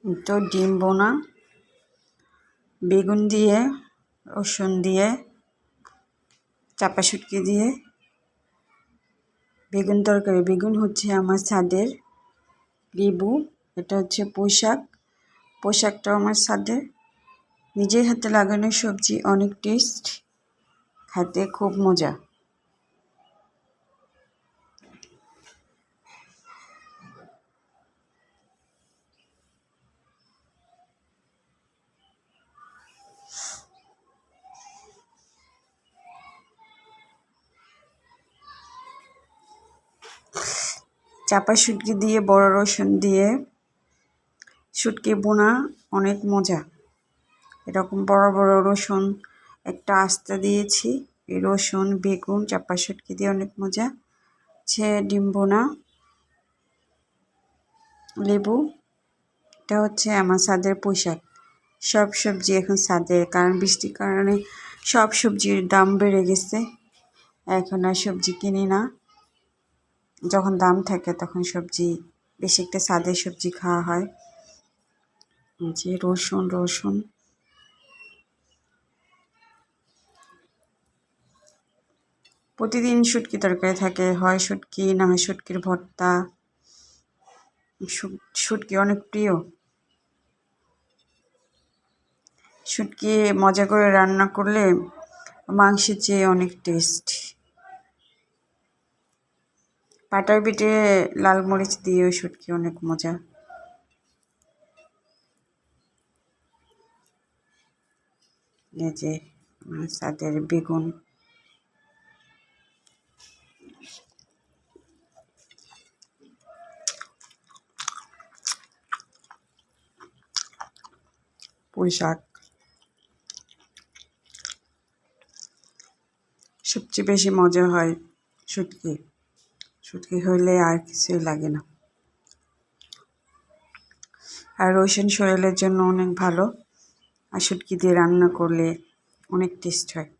তো ডিম বোনা বেগুন দিয়ে রসুন দিয়ে চাপা শুটকি দিয়ে বেগুন তরকারি। বেগুন হচ্ছে আমার ছাদের, লেবু এটা হচ্ছে পোশাকটাও আমার ছাদের, নিজের হাতে লাগানো সবজি, অনেক টেস্ট, খেতে খুব মজা। চাপা শুটকি দিয়ে বড় রসুন দিয়ে শুটকি বোনা অনেক মজা। এরকম বড় বড় রসুন একটা আস্তে দিয়েছি, এই রসুন বেগুন চাপা শুটকি দিয়ে অনেক মজা। ডিম বোনা লেবু, এটা হচ্ছে আমার ছাদের পোশাক। সব সবজি এখন ছাদের, কারণ বৃষ্টির কারণে সব সবজির দাম বেড়ে গেছে, এখন আর সবজি কিনি না। যখন দাম থাকে তখন সবজি বেশি একটা ছাদের সবজি খাওয়া হয়। যে রসুন প্রতিদিন শুটকি তরকারি থাকে, হয় শুটকি না হয় শুটকির ভর্তা। শুটকি অনেক প্রিয়। শুটকি মজা করে রান্না করলে মাংসের চেয়ে অনেক টেস্ট। পাটার পিঠে লাল মরিচ দিয়েও শুটকি অনেক মজা। এই যে ছাদের বেগুন, পুঁইশাক, সবচেয়ে বেশি মজা হয় শুটকি হইলে আর কিছুই লাগে না। আর রসুন শরীরের জন্য অনেক ভালো, আর শুটকি দিয়ে রান্না করলে অনেক টেস্ট হয়।